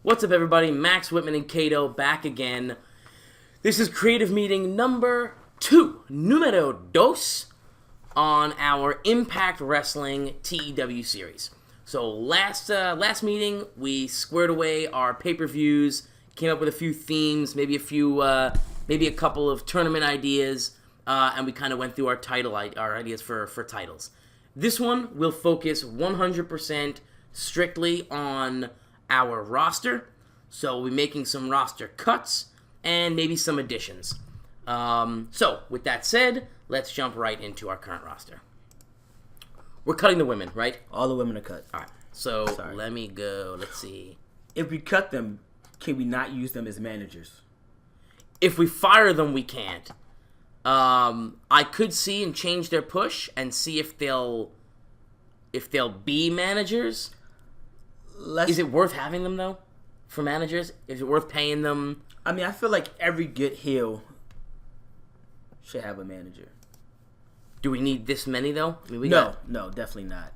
What's up, everybody? Max Whitman and Cato back again. This is creative meeting number 2, numero dos, on our Impact Wrestling TEW series. So last meeting, we squared away our pay-per-views, came up with a few themes, maybe a couple of tournament ideas, and we kind of went through our ideas for titles. This one will focus 100% strictly on our roster, so we'll be making some roster cuts and maybe some additions. So with that said, let's jump right into our current roster. We're cutting the women, right? All the women are cut. All right. So let me go. Let's see. If we cut them, can we not use them as managers? If we fire them, we can't. I could see and change their push and see if they'll be managers. Is it worth having them, though, for managers? Is it worth paying them? I mean, I feel like every good heel should have a manager. Do we need this many, though? I mean, no, definitely not.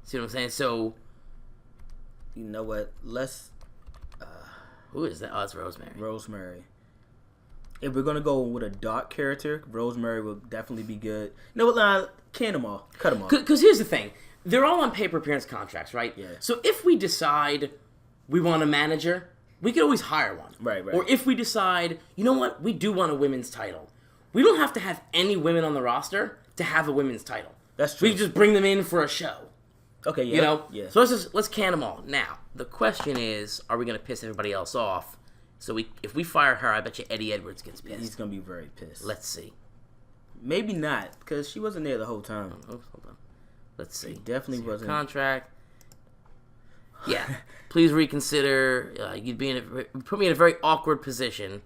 See what I'm saying? So, you know what? who is that? Oh, it's Rosemary. Rosemary. If we're going to go with a dark character, Rosemary will definitely be good. No, can them all. Cut them all. Because here's the thing. They're all on pay-per-appearance contracts, right? Yeah. So if we decide we want a manager, we could always hire one. Right. Or if we decide, you know what, we do want a women's title. We don't have to have any women on the roster to have a women's title. That's true. We can just bring them in for a show. Okay, yeah. You know? Yeah. So let's can them all. Now, the question is, are we going to piss everybody else off? So if we fire her, I bet you Eddie Edwards gets pissed. He's going to be very pissed. Let's see. Maybe not, because she wasn't there the whole time. Hold on. Let's see. She definitely wasn't. Contract. Yeah. Please reconsider. Put me in a very awkward position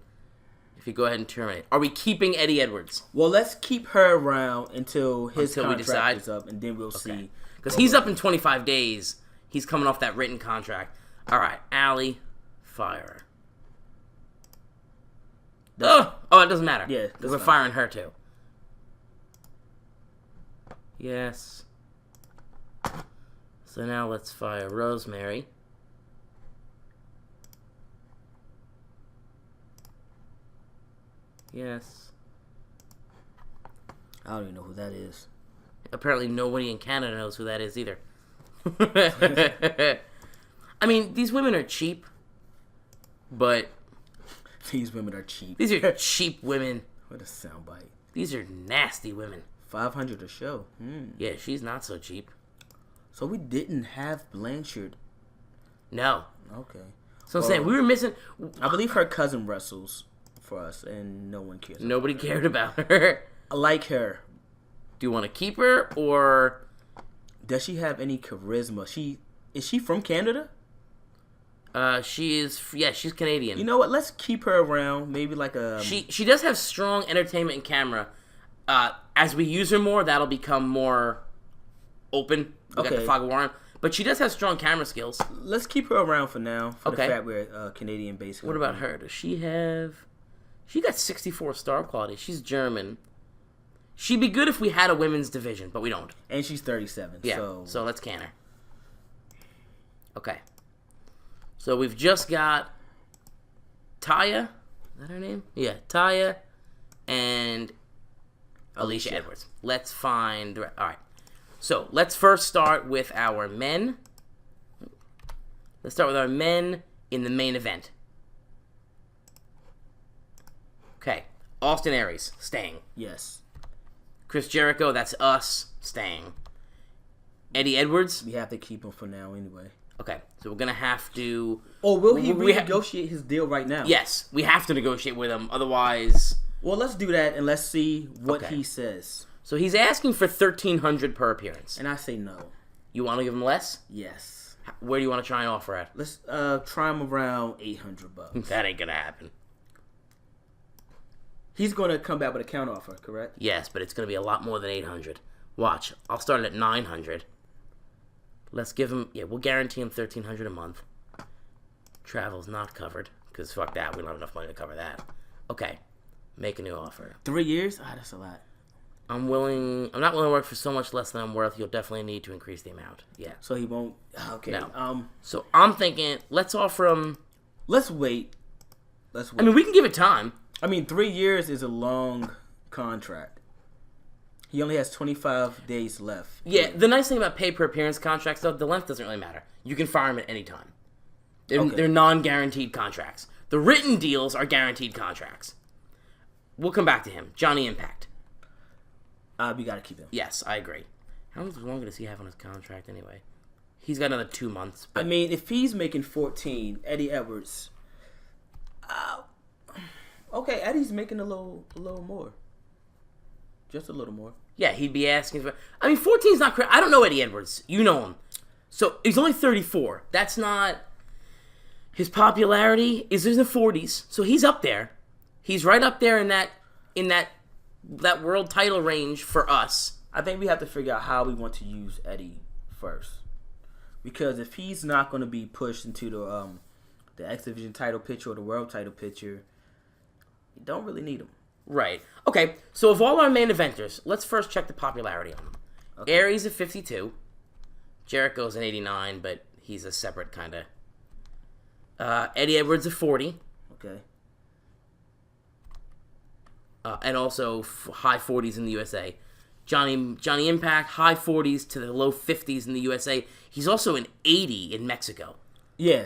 if you go ahead and terminate. Are we keeping Eddie Edwards? Well, let's keep her around until his contract we decide. is up, and then we'll see. Because he's up in 25 days. He's coming off that written contract. All right, Allie, fire her. Oh, it doesn't matter. Yeah, we're firing her too. Yes. So now let's fire Rosemary. Yes. I don't even know who that is. Apparently nobody in Canada knows who that is either. I mean, these women are cheap, but... These women are cheap. These are cheap women. What a soundbite. These are nasty women. $500 a show. Yeah, she's not so cheap. So we didn't have Blanchard. No. Okay. So I'm saying we were missing... I believe her cousin wrestles for us, and no one cares. Nobody cared about her. I like her. Do you want to keep her, or... Does she have any charisma? Is she from Canada? She's Canadian. You know what? Let's keep her around. Maybe like a... She does have strong entertainment and camera. As we use her more, that'll become more open. We got the Fog of Warren. But she does have strong camera skills. Let's keep her around for now. For the fact we're Canadian-based. What about her? Does she have... She got 64 star quality. She's German. She'd be good if we had a women's division, but we don't. And she's 37. Yeah, so let's can her. Okay. So we've just got Taya. Is that her name? Yeah, Taya and Alicia Edwards. Let's find... All right. So let's first start with our men. Let's start with our men in the main event. Okay. Austin Aries, staying. Yes. Chris Jericho, that's us, staying. Eddie Edwards. We have to keep him for now anyway. Okay, so we're going to have to... Or will he renegotiate his deal right now? Yes, we have to negotiate with him, otherwise... Well, let's do that, and let's see what he says. So he's asking for $1,300 per appearance. And I say no. You want to give him less? Yes. Where do you want to try and offer at? Let's try him around $800. That ain't going to happen. He's going to come back with a counter offer, correct? Yes, but it's going to be a lot more than $800. Watch, I'll start it at $900. Let's give him... Yeah, we'll guarantee him $1,300 a month. Travel's not covered, because fuck that, we don't have enough money to cover that. Okay, make a new offer. 3 years? That's a lot. I'm not willing to work for so much less than I'm worth. You'll definitely need to increase the amount. Yeah. So he won't... Okay. No. So I'm thinking, let's offer him Let's wait. I mean, we can give it time. I mean, 3 years is a long contract. He only has 25 days left. Yeah, the nice thing about pay per appearance contracts, though, the length doesn't really matter. You can fire him at any time. They're non-guaranteed contracts. The written deals are guaranteed contracts. We'll come back to him. Johnny Impact. We got to keep him. Yes, I agree. How much longer does he have on his contract anyway? He's got another 2 months. I mean, if he's making 14, Eddie Edwards. Okay, Eddie's making a little more. Just a little more. Yeah, he'd be asking for... I mean, 14's not crazy. I don't know Eddie Edwards. You know him. So, he's only 34. That's not... His popularity is in the 40s. So, he's up there. He's right up there in that world title range for us. I think we have to figure out how we want to use Eddie first. Because if he's not going to be pushed into the X Division title picture or the world title picture, you don't really need him. Right. Okay, so of all our main eventers, let's first check the popularity on them. Okay. Aries at 52. Jericho's an 89, but he's a separate kind of... Eddie Edwards at 40. Okay. And also high 40s in the USA. Johnny Impact, high 40s to the low 50s in the USA. He's also an 80 in Mexico. Yeah,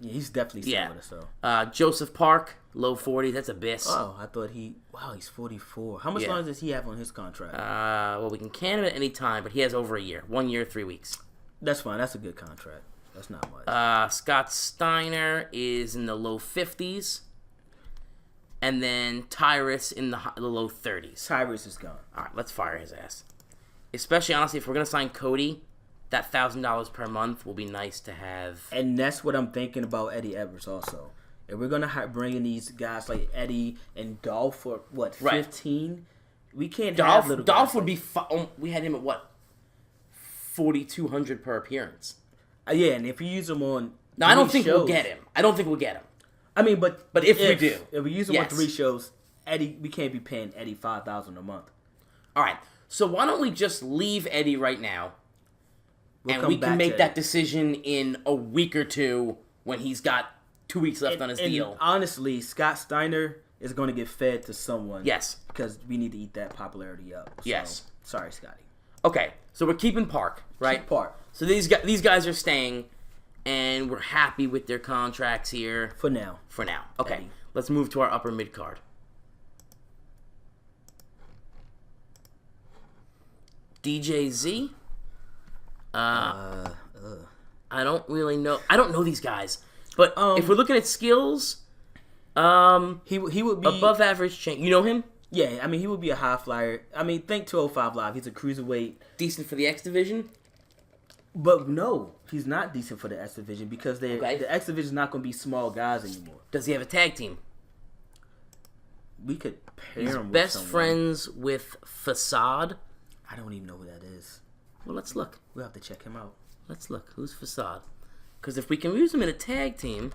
he's definitely similar. So. Joseph Park, low 40s. That's Abyss. Oh, I thought he's 44. How much longer does he have on his contract? Well, we can can him at any time, but he has over a year. 1 year, 3 weeks. That's fine. That's a good contract. That's not much. Scott Steiner is in the low 50s. And then Tyrus in the low 30s. Tyrus is gone. All right, let's fire his ass. Especially, honestly, if we're going to sign Cody, that $1,000 per month will be nice to have. And that's what I'm thinking about Eddie Edwards also. If we're going to bring in these guys like Eddie and Dolph for, 15? Right. We can't have little Dolph would be... we had him at, $4,200 per appearance. Yeah, and if you use him on... No, I don't think we'll get him. I mean, but if we do, if we use him on 3 shows, Eddie, we can't be paying Eddie $5,000 a month. All right, so why don't we just leave Eddie right now, and we can make that decision in a week or two when he's got 2 weeks left on his deal. Honestly, Scott Steiner is going to get fed to someone. Yes, because we need to eat that popularity up. So, yes, sorry, Scotty. Okay, so we're keeping Park, right? Keep Park. So these guys are staying. And we're happy with their contracts here. For now. Okay, Eddie. Let's move to our upper mid-card. DJZ. I don't really know. I don't know these guys. But if we're looking at skills, he would be... above average change. You know him? Yeah, I mean, he would be a high flyer. I mean, think 205 Live. He's a cruiserweight. Decent for the X Division? But no, he's not decent for the X Division because the X Division is not going to be small guys anymore. Does he have a tag team? We could pair He's him with best someone. friends with Facade. I don't even know who that is. Well, let's look. We'll have to check him out. Let's look. Who's Facade? Because if we can use him in a tag team...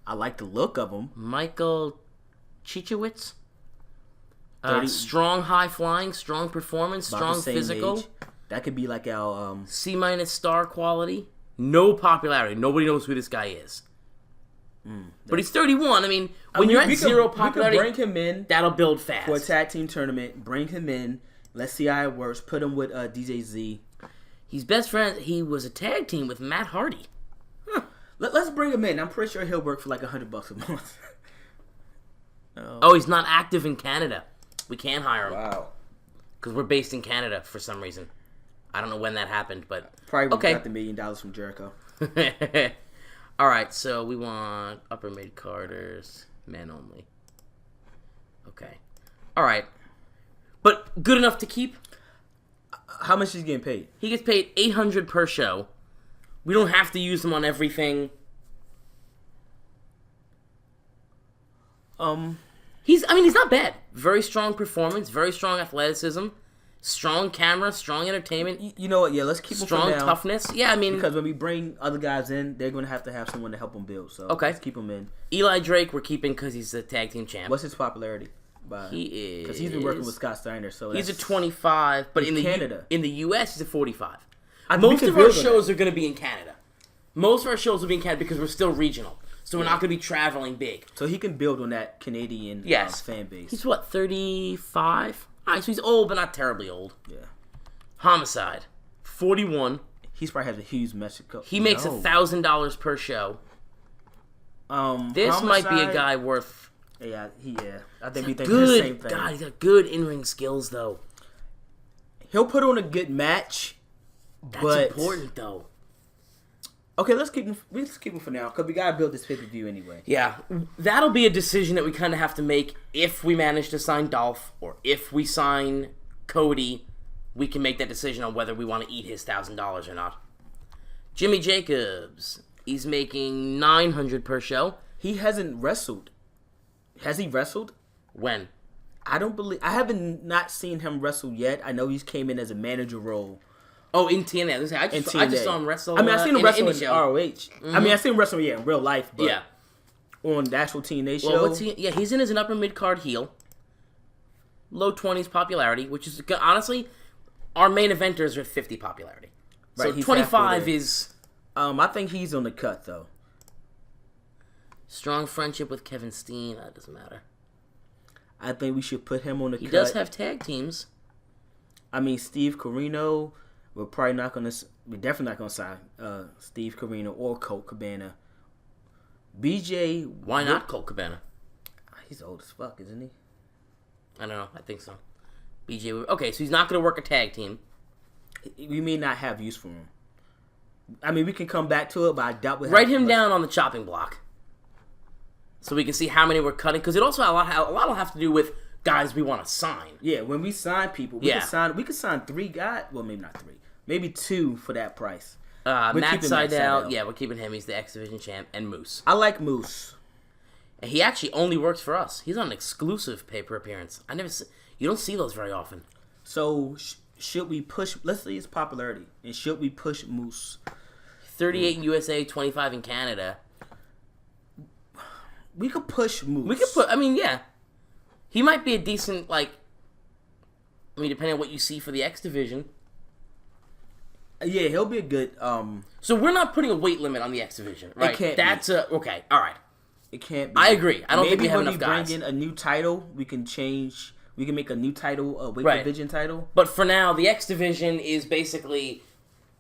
I like the look of him. Michael Chichowicz. Strong high flying, strong performance, strong physical. Age. That could be like our... C- star quality. No popularity. Nobody knows who this guy is. But he's 31. I mean, when you're at zero popularity, we could bring him in. That'll build fast. For a tag team tournament, bring him in. Let's see how it works. Put him with DJ Z. He's best friend. He was a tag team with Matt Hardy. Huh. Let's bring him in. I'm pretty sure he'll work for like $100 a month. Oh, he's not active in Canada. We can't hire him. Wow. Because we're based in Canada for some reason. I don't know when that happened, but... Probably we got the $1 million from Jericho. All right, so we want upper mid-carders, men only. Okay. All right. But good enough to keep? How much is he getting paid? He gets paid $800 per show. We don't have to use him on everything. He's not bad. Very strong performance, very strong athleticism. Strong camera, strong entertainment. You know what? Yeah, let's keep him strong toughness. Yeah, I mean... Because when we bring other guys in, they're going to have someone to help them build. So let's keep him in. Eli Drake we're keeping because he's the tag team champ. What's his popularity? He is... Because he's been working with Scott Steiner, so he's a 25, but in Canada. In the U.S., he's a 45. Most of our shows are going to be in Canada. Most of our shows will be in Canada because we're still regional. So we're not going to be traveling big. So he can build on that Canadian fan base. He's what, 35? All right, so he's old, but not terribly old. Yeah. Homicide, 41. He's probably has a huge Mexico. He makes $1,000 per show. This Homicide, might be a guy worth... Yeah. I think we think the same thing. God, he's got good in-ring skills, though. He'll put on a good match. That's important, though. Okay, let's keep him for now because we gotta build this pay-per-view anyway. Yeah, that'll be a decision that we kind of have to make if we manage to sign Dolph or if we sign Cody. We can make that decision on whether we want to eat his $1,000 or not. Jimmy Jacobs, he's making $900 per show. He hasn't wrestled. Has he wrestled? When? I haven't not seen him wrestle yet. I know he's came in as a manager role. Oh, in TNA. I just saw him wrestle. I mean, I seen him wrestle in show. ROH. I mean, I seen him wrestle in real life, but on the actual TNA show. Well, he's in as an upper mid card heel. Low 20s popularity, which is honestly, our main eventers are 50 popularity. Right, so 25 is. I think he's on the cut though. Strong friendship with Kevin Steen. That doesn't matter. I think we should put him on the cut. He does have tag teams. I mean, Steve Corino. We're definitely not gonna sign Steve Corino or Colt Cabana. BJ. Why not Colt Cabana? He's old as fuck, isn't he? I don't know. I think so. BJ. Okay, so he's not gonna work a tag team. We may not have use for him. I mean, we can come back to it, but I doubt we write him down on the chopping block, so we can see how many we're cutting. Because it also a lot will have to do with guys we want to sign. Yeah, when we sign people, we can sign 3 guys. Well, maybe not 3. Maybe 2 for that price. Matt Sydal, we're keeping him. He's the X Division champ. And Moose. I like Moose. And he actually only works for us. He's on an exclusive paper appearance. You don't see those very often. So, should we push... Let's see his popularity. And should we push Moose? 38 in USA, 25 in Canada. We could push Moose. He might be a decent, depending on what you see for the X Division. Yeah, he'll be a good. So we're not putting a weight limit on the X Division, right? It can't. That's okay. All right. It can't be. I agree. I don't think we have enough guys. Maybe when we bring in a new title, we can change. We can make a new title, a weight division title. But for now, the X Division is basically.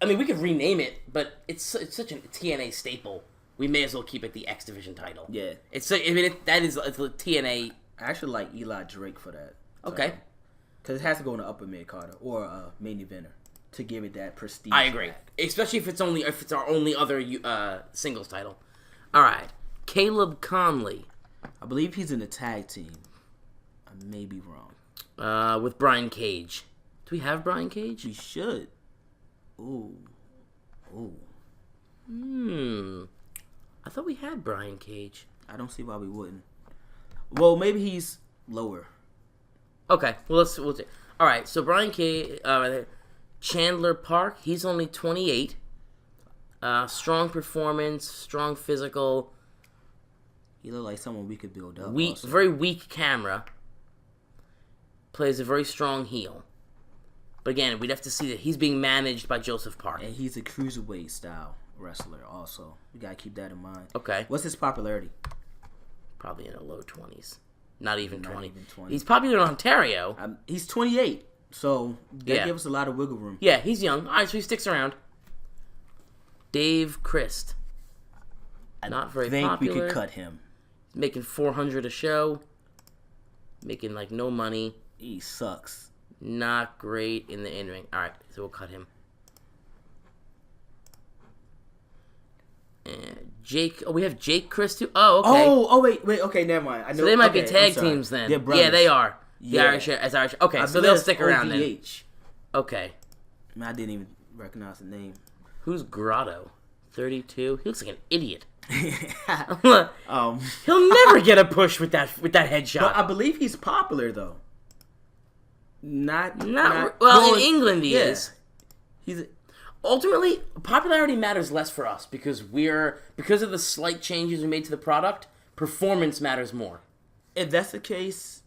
I mean, we could rename it, but it's such a TNA staple. We may as well keep it the X Division title. Yeah. It's the TNA. I actually like Eli Drake for that. Okay. Because it has to go in the upper mid card or a main eventer to give it that prestige. I agree, especially if it's our only other singles title. All right, Caleb Conley. I believe he's in the tag team. I may be wrong. With Brian Cage. Do we have Brian Cage? We should. Ooh. I thought we had Brian Cage. I don't see why we wouldn't. Well, maybe he's lower. Okay, we'll see. All right, so Brian Cage, Chandler Park. He's only 28. Strong performance, strong physical. He looked like someone we could build up. Very weak camera. Plays a very strong heel. But again, we'd have to see that he's being managed by Joseph Park. And he's a cruiserweight style wrestler also. We gotta keep that in mind. Okay. What's his popularity? Probably in the low 20s. Not even 20. He's popular in Ontario. He's 28. So that gives us a lot of wiggle room. Yeah, he's young. All right, so he sticks around. Dave Christ. Not very popular. I think we could cut him. He's making $400 a show. Making no money. He sucks. Not great in the in-ring. All right, so we'll cut him. And Jake. Oh, we have Jake Christ too. Oh, okay. Oh, wait. Okay, never mind. I know. So they might be tag teams then. Yeah, they are. Yeah. As Irish. Okay, so they'll stick around then. Okay. I didn't even recognize the name. Who's Grotto? 32. He looks like an idiot. He'll never get a push with that headshot. But I believe he's popular though. Not well, in England he is. He's ultimately popularity matters less for us because of the slight changes we made to the product. Performance matters more. If that's the case,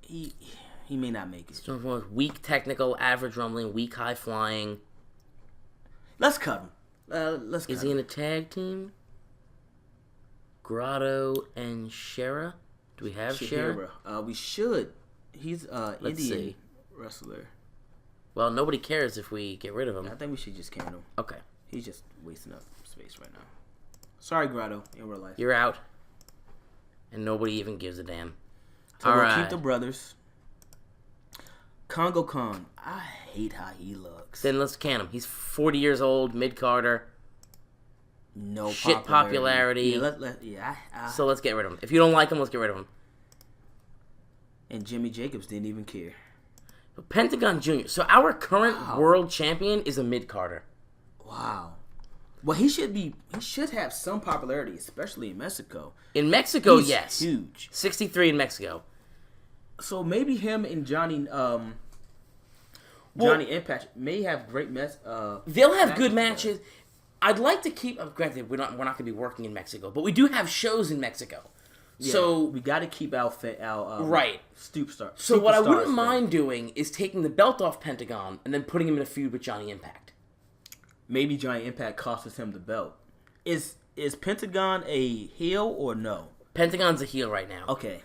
he may not make it. So weak technical, average rumbling, weak high flying. Let's cut him. Let's. Is he in a tag team? Grotto and Shera? Do we have Shera? We should. He's Let's Indian see. wrestler. Well, nobody cares if we get rid of him. I think we should just can him. Okay. He's just wasting up space right now. Sorry, Grotto, in real life. You're out. And nobody even gives a damn. So All we'll right. keep the brothers. Congo Khan. I hate how he looks. Then let's can him. He's 40 years old, mid-carder. No Shit popularity. Yeah, So let's get rid of him. If you don't like him, let's get rid of him. And Jimmy Jacobs didn't even care. But Pentagon Jr. So our current world champion is a mid-carder. Wow. Well, he should have some popularity, especially in Mexico. In Mexico, He's yes. huge. 63 in Mexico. So maybe him and Johnny Impact may have great They'll have good matches. I'd like to keep. Granted, we're not going to be working in Mexico, but we do have shows in Mexico. Yeah, so we got to keep our right. superstar. So what I wouldn't mind doing is taking the belt off Pentagon and then putting him in a feud with Johnny Impact. Maybe Johnny Impact costs him the belt. Is Pentagon a heel or no? Pentagon's a heel right now. Okay.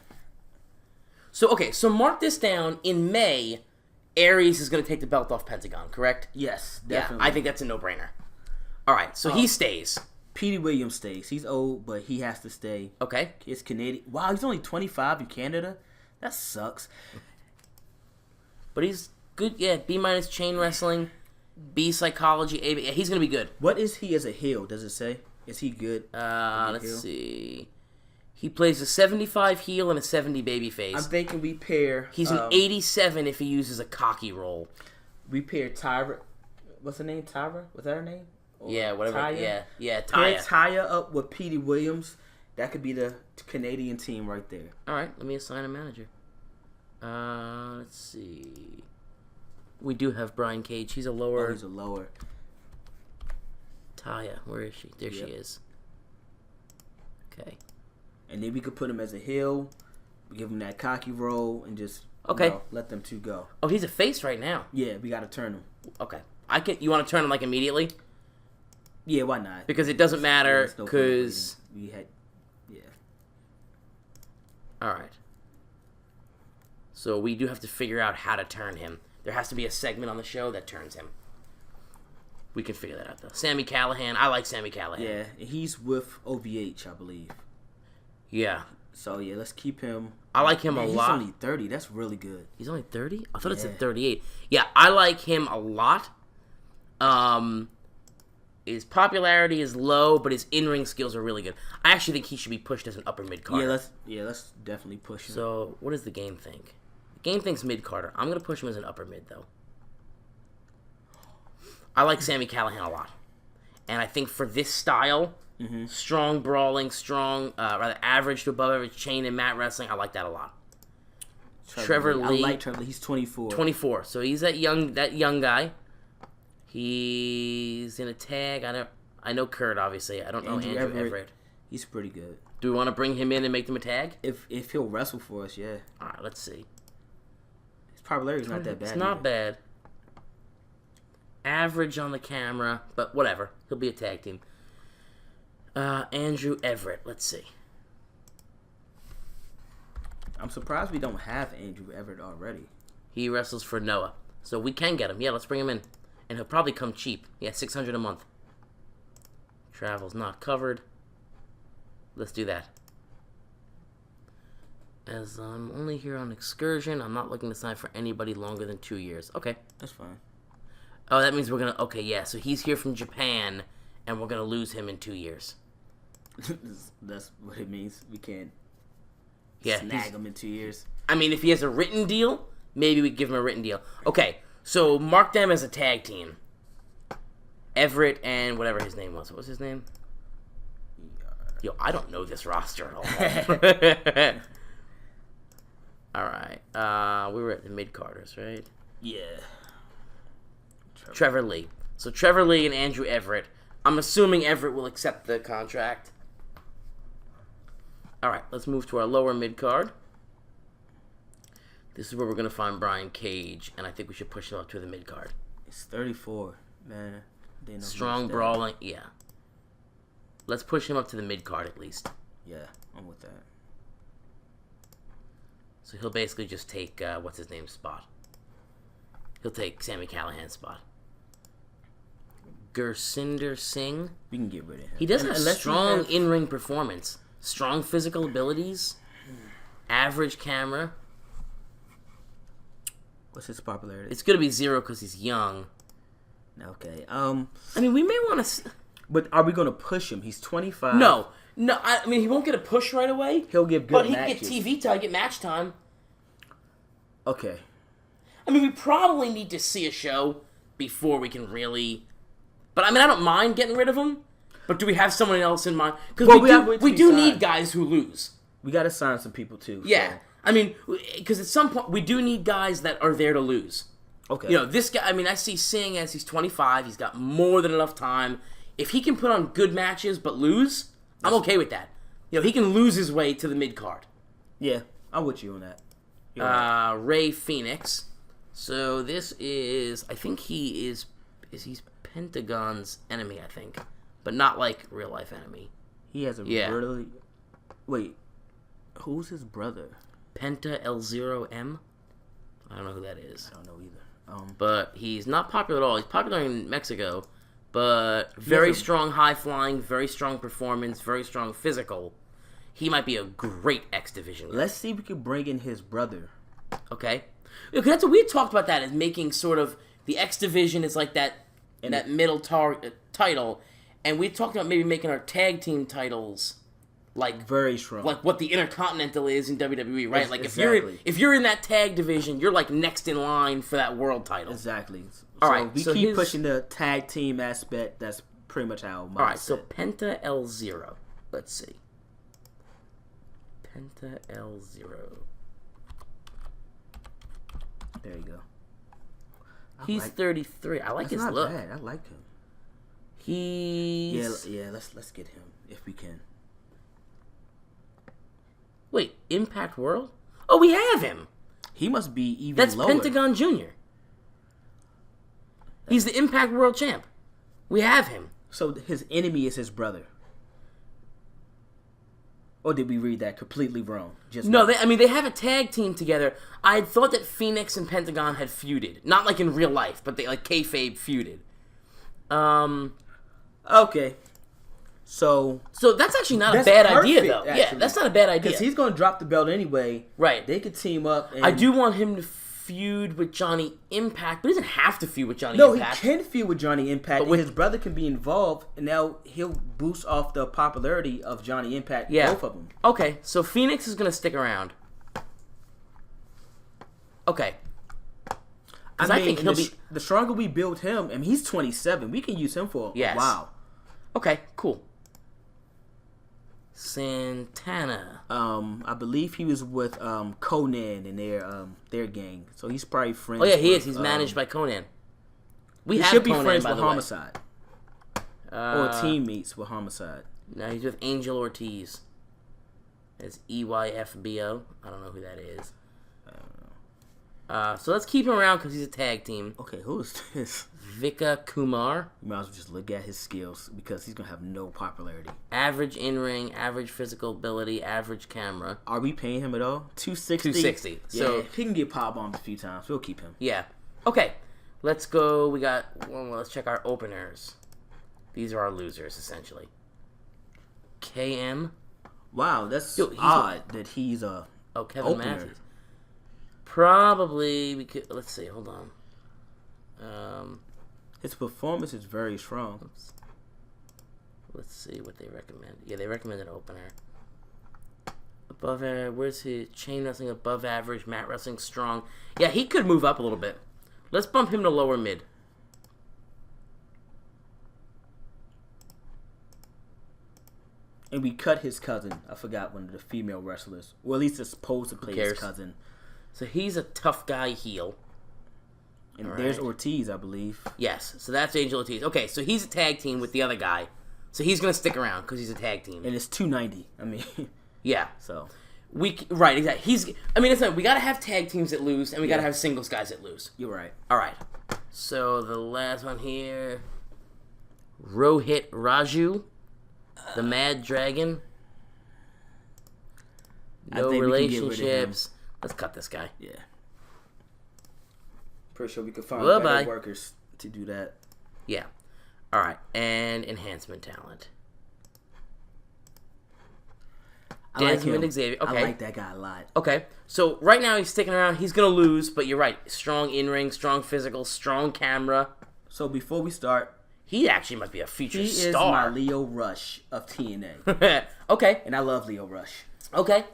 So mark this down. In May, Aries is going to take the belt off Pentagon, correct? Yes, definitely. Yeah, I think that's a no-brainer. All right, so he stays. Petey Williams stays. He's old, but he has to stay. Okay. He's Canadian. Wow, he's only 25 in Canada? That sucks. But he's good. Yeah, B- chain wrestling, B psychology, A. He's going to be good. What is he as a heel? Does it say? Is he good? Let's see. He plays a 75 heel and a 70 baby face. I'm thinking we pair... He's an 87 if he uses a cocky roll. We pair Tyra... What's her name? Tyra? Was that her name? Or yeah, whatever. Taya? Yeah, Pair Taya. Taya up with Petey Williams. That could be the Canadian team right there. All right, let me assign a manager. Let's see. We do have Brian Cage. He's a lower... Oh, he's a lower. Taya, where is she? There she is. Okay. And then we could put him as a heel, give him that cocky roll, and just let them two go. Oh, he's a face right now. Yeah, we got to turn him. Okay. You want to turn him like immediately? Yeah, why not? Because it doesn't matter. Because all right. So we do have to figure out how to turn him. There has to be a segment on the show that turns him. We can figure that out though. Sami Callihan. I like Sami Callihan. Yeah, he's with OVH, I believe. Yeah. So, yeah, let's keep him. I like him a lot. He's only 30. That's really good. He's only 30? I thought it said 38. Yeah, I like him a lot. His popularity is low, but his in-ring skills are really good. I actually think he should be pushed as an upper mid-carder. Let's definitely push him. So, what does the game think? The game thinks mid-carder. I'm going to push him as an upper mid, though. I like Sami Callihan a lot. And I think for this style... Mm-hmm. Strong brawling, rather average to above average chain and mat wrestling. I like that a lot. Trevor Lee. I like Trevor Lee. He's 24. 24. So he's that young guy. He's in a tag. I know Kurt, obviously. I don't know Andrew Everett. He's pretty good. Do we want to bring him in and make them a tag? If he'll wrestle for us, yeah. All right, let's see. His popularity is not that bad. It's not bad. Average on the camera, but whatever. He'll be a tag team. Andrew Everett. Let's see. I'm surprised we don't have Andrew Everett already. He wrestles for Noah, so we can get him. Yeah, let's bring him in, and he'll probably come cheap. Yeah, $600 a month. Travel's not covered. Let's do that. As I'm only here on excursion, I'm not looking to sign for anybody longer than 2 years. Okay, that's fine. Oh, that means we're gonna. Okay, yeah. So he's here from Japan, and we're gonna lose him in 2 years. That's what it means. We can't snag him in 2 years. I mean, if he has a written deal, maybe we give him a written deal. Okay, so mark them as a tag team. Everett and whatever his name was. What was his name? Yo, I don't know this roster at all. All right. We were at the mid-carders, right? Yeah. Trevor Lee. So Trevor Lee and Andrew Everett. I'm assuming Everett will accept the contract. All right, let's move to our lower mid-card. This is where we're going to find Brian Cage, and I think we should push him up to the mid-card. It's 34, man. Strong brawling. Yeah. Let's push him up to the mid card at least. Yeah, I'm with that. So he'll basically just take what's his name's spot. He'll take Sami Callihan's spot. Gursinder Singh. We can get rid of him. He does have strong in-ring performance, strong physical abilities, average camera. What's his popularity? It's gonna be 0 because he's young. Okay. I mean, we may want to. But are we gonna push him? He's 25. No. I mean, he won't get a push right away. He'll get good but matches. He can get TV time, get match time. Okay. I mean, we probably need to see a show before we can really. But I mean, I don't mind getting rid of him. But do we have someone else in mind? Because we do need guys who lose. We got to sign some people too. Yeah, so. I mean, because at some point we do need guys that are there to lose. Okay. You know, this guy. I mean, I see Singh as he's 25. He's got more than enough time. If he can put on good matches but lose, I'm okay with that. You know, he can lose his way to the mid card. Yeah, I'm with you on that. Right. Ray Phoenix. So this is, I think he's Pentagon's enemy, I think. But not like real life enemy. He has a really... Wait, who's his brother? Penta L0M? I don't know who that is. I don't know either. But he's not popular at all. He's popular in Mexico, but very strong high flying, very strong performance, very strong physical. He might be a great X Division guy. Let's see if we can bring in his brother. Okay. Because that's what we talked about, that as making sort of the X Division is like that middle title, and we talked about maybe making our tag team titles like very strong, like what the Intercontinental is in WWE, right? Yes, like exactly. if you're in that tag division, you're like next in line for that world title. Exactly. All right, we keep pushing the tag team aspect. That's pretty much how. All right, so Penta L0. Let's see. Penta L0. There you go. He's 33. I like his look. Bad. I like him. He's Let's get him if we can. Wait, Impact World? Oh, we have him. He must be even That's lower. Pentagon Jr. He's the Impact World Champ. We have him. So his enemy is his brother. Or did we read that completely wrong? No, they have a tag team together. I had thought that Phoenix and Pentagon had feuded. Not like in real life, but they like kayfabe feuded. Okay. So that's actually not a bad idea, though. Actually. Yeah, that's not a bad idea. Because he's going to drop the belt anyway. Right. They could team up. And... I do want him to feud with Johnny Impact, but he doesn't have to feud with Johnny Impact. Impact. No, he can feud with Johnny Impact, and his brother can be involved, and now he'll boost off the popularity of Johnny Impact, both of them. Okay, so Phoenix is going to stick around. Okay. I think he'll be... The stronger we build him, and he's 27, we can use him for a while. Okay, cool. Santana. I believe he was with Conan and their gang, so he's probably friends. Oh yeah, he is. He's managed by Conan. He should be friends with Homicide, or teammates with Homicide. No, he's with Angel Ortiz. It's EYFBO. I don't know who that is. I don't know. So let's keep him around because he's a tag team. Okay, who is this? Vika Kumar. You might as well just look at his skills because he's going to have no popularity. Average in-ring, average physical ability, average camera. Are we paying him at all? $260? $260. So yeah, he can get power bombed a few times. We'll keep him. Yeah. Okay. Let's go. Let's check our openers. These are our losers, essentially. KM. Wow, that's odd that he's a Kevin opener. Matthews. Probably we could. Let's see. Hold on. His performance is very strong. Oops. Let's see what they recommend. Yeah, they recommend an opener. Above average. Where's his chain wrestling? Above average. Mat wrestling strong. Yeah, he could move up a little bit. Let's bump him to lower mid. And we cut his cousin. I forgot one of the female wrestlers. Or at least it's supposed to play his cousin. So he's a tough guy heel. And there's Ortiz, I believe. Yes, so that's Angel Ortiz. Okay, so he's a tag team with the other guy. So he's going to stick around because he's a tag team. And it's $290. I mean... yeah. So... Right, exactly. We got to have tag teams that lose, and we got to have singles guys that lose. You're right. All right. So the last one here... Rohit Raju, the Mad Dragon. No relationships. Let's cut this guy. Yeah. Pretty sure we could find Bye-bye. better workers to do that. Yeah. All right. And enhancement talent. Desmond Xavier. Okay. I like that guy a lot. Okay. So right now he's sticking around. He's going to lose, but you're right. Strong in-ring, strong physical, strong camera. So before we start, he actually might be a future he star. is my Leo Rush of TNA. Okay. And I love Leo Rush. Okay.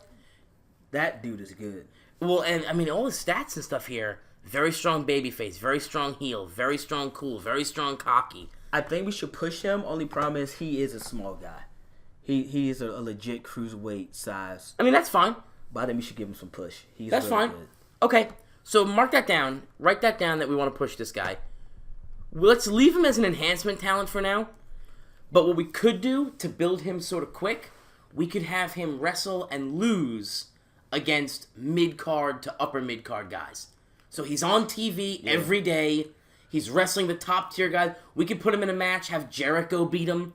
That dude is good. Well, and I mean, all the stats and stuff here. Very strong babyface, very strong heel, very strong cool, very strong cocky. I think we should push him. Only problem is he is a small guy. He is a legit cruiserweight size. I mean, that's fine. But I think we should give him some push. That's really fine. Good. Okay, so mark that down. Write that down that we want to push this guy. Let's leave him as an enhancement talent for now. But what we could do to build him sort of quick, we could have him wrestle and lose against mid-card to upper mid-card guys. So he's on TV every day. He's wrestling the top-tier guys. We could put him in a match, have Jericho beat him.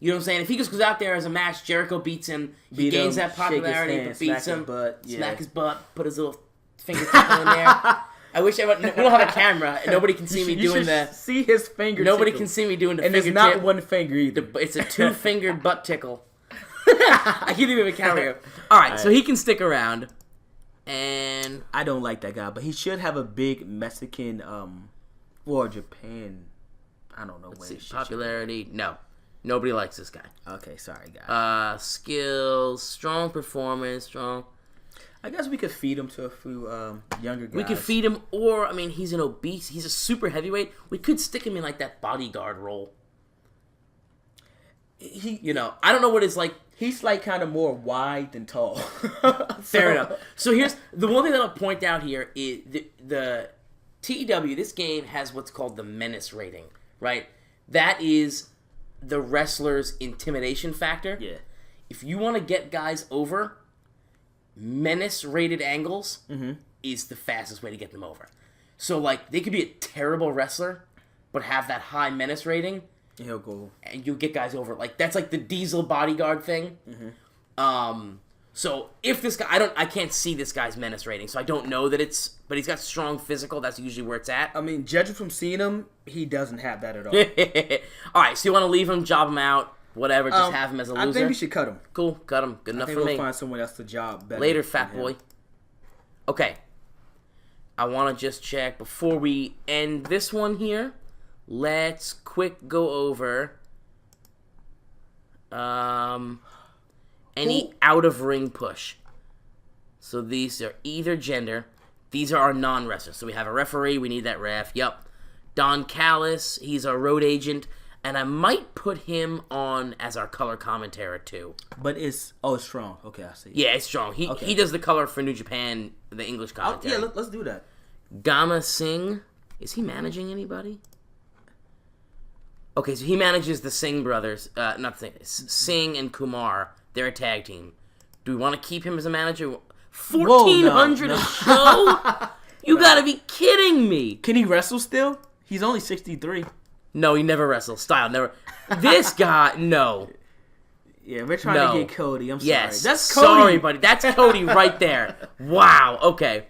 You know what I'm saying? If he just goes out there as a match, Jericho beats him. He gains that popularity, but beats him. Smack his butt, put his little fingertip in there. I wish we don't have a camera and nobody can see me doing that. See his finger. Nobody can see me doing the and fingertip. And it's not one finger either. It's a 2-fingered butt tickle. I can't even have a camera. All right, so he can stick around. And I don't like that guy, but he should have a big Mexican or Japan. I don't know what popularity. No. Nobody likes this guy. Okay, sorry, guys. Skills, strong performance, strong. I guess we could feed him to a few younger guys. We could feed him, or, I mean, he's an obese. He's a super heavyweight. We could stick him in, like, that bodyguard role. I don't know what it's like. He's, like, kind of more wide than tall. Fair enough. So here's, the one thing that I'll point out here is the TEW, this game has what's called the menace rating, right? That is the wrestler's intimidation factor. Yeah. If you want to get guys over, menace-rated angles is the fastest way to get them over. So, like, they could be a terrible wrestler, but have that high menace rating. He'll go. And you'll get guys over. Like, that's like the Diesel bodyguard thing. So, if this guy... I can't see this guy's menace rating, so I don't know that it's... But he's got strong physical. That's usually where it's at. I mean, judging from seeing him, he doesn't have that at all. All right, so you want to leave him, job him out, whatever, just have him as a loser? I think we should cut him. Cool, cut him. Good enough for me. We'll find someone else to job better. Later, fat boy. Okay. I want to just check, before we end this one here, let's quick go over any out-of-ring push. So these are either gender. These are our non-wrestlers. So we have a referee. We need that ref. Yep. Don Callis. He's our road agent. And I might put him on as our color commentator, too. But it's strong. Okay, I see. Yeah, it's strong. He does the color for New Japan, the English commentary. Yeah, let's do that. Gama Singh. Is he managing anybody? Okay, so he manages the Singh brothers. Not Singh. Singh and Kumar. They're a tag team. Do we want to keep him as a manager? 1,400 a show? You gotta be kidding me. Can he wrestle still? He's only 63. No, he never wrestles. Style, never. This guy, no. Yeah, we're trying to get Cody. I'm sorry. Yes. That's Cody. Sorry, buddy. That's Cody right there. Wow. Okay.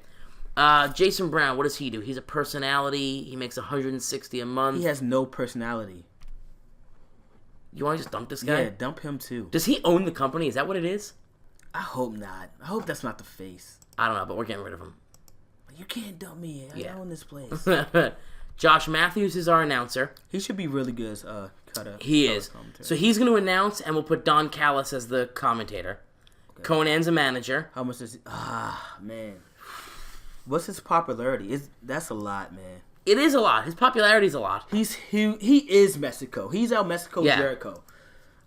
Jason Brown, what does he do? He's a personality. He makes $160 a month. He has no personality. You want to just dump this guy? Yeah, dump him too. Does he own the company? Is that what it is? I hope not. I hope that's not the face. I don't know, but we're getting rid of him. You can't dump me. I own this place. Josh Matthews is our announcer. He should be really good as Cato. He is. So he's going to announce, and we'll put Don Callis as the commentator. Okay. Conan's a manager. How much is he? Man. What's his popularity? That's a lot, man. It is a lot. His popularity is a lot. He is Mexico. He's our Mexico Jericho.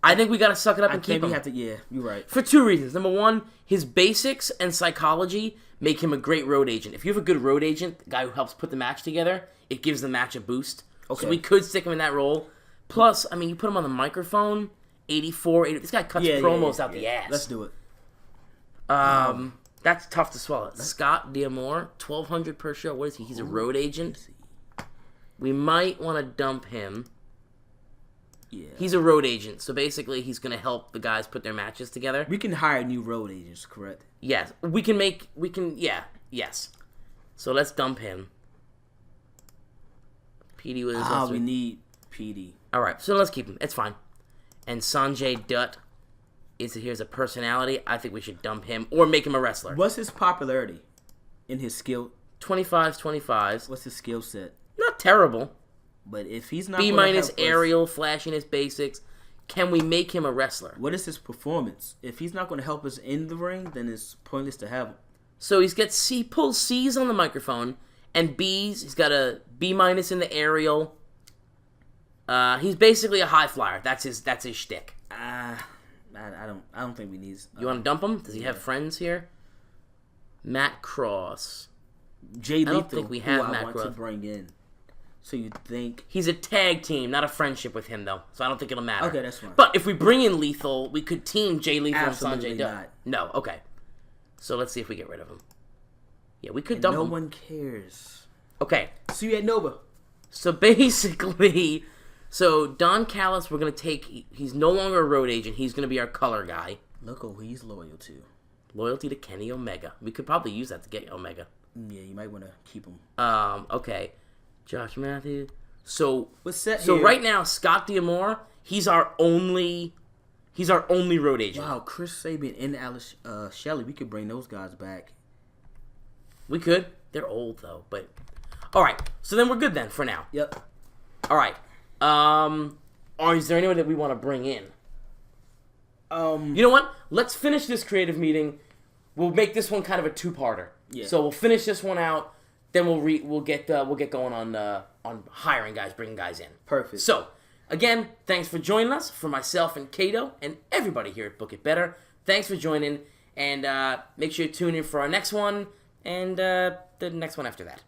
I think we got to suck it up and keep him. Yeah, you're right. For two reasons. Number one, his basics and psychology make him a great road agent. If you have a good road agent, the guy who helps put the match together, it gives the match a boost. Okay. So we could stick him in that role. Plus, I mean, you put him on the microphone, 84, 80. This guy cuts promos out the ass. Let's do it. That's tough to swallow. Scott D'Amore, $1,200 per show. What is he? He's a road agent. We might want to dump him. Yeah. He's a road agent, so basically he's going to help the guys put their matches together. We can hire new road agents, correct? Yes. Yes. So let's dump him. PD was... we need PD. Alright, so let's keep him. It's fine. And Sanjay Dutt here's a personality. I think we should dump him or make him a wrestler. What's his popularity in his skill? 25s. What's his skill set? Not terrible. But if he's not B- aerial, flashiness, basics. Can we make him a wrestler? What is his performance? If he's not going to help us in the ring, then it's pointless to have him. So he's got pulls C's on the microphone and B's. He's got a B- in the aerial. He's basically a high flyer. That's his shtick. I don't think we need. You want to dump him? Does he have friends here? Matt Cross. Jay Lethal. I don't think we have Matt want Cross to bring in. So you think he's a tag team, not a friendship with him though. So I don't think it'll matter. Okay, that's fine. But if we bring in Lethal, we could team Jay Lethal Absolutely and Sanjay Dutt. not. No, okay. So let's see if we get rid of him. Yeah, we could dump him. No one cares. Okay. So you had Nova. So basically, Don Callis, we're gonna take. He's no longer a road agent. He's gonna be our color guy. Look who he's loyal to. Loyalty to Kenny Omega. We could probably use that to get Omega. Yeah, you might want to keep him. Okay. Josh Matthews. So what's set so here? right now, Scott D'Amore, he's our only road agent. Wow, Chris Sabin and Alice Shelley, we could bring those guys back. We could. They're old though, but all right. So then we're good then for now. Yep. All right. Or is there anyone that we want to bring in? You know what? Let's finish this creative meeting. We'll make this one kind of a two-parter. Yeah. So we'll finish this one out. Then we'll get going on hiring guys, bringing guys in. Perfect. So again, thanks for joining us. For myself and Cato and everybody here at Book It Better, thanks for joining. And make sure you tune in for our next one and the next one after that.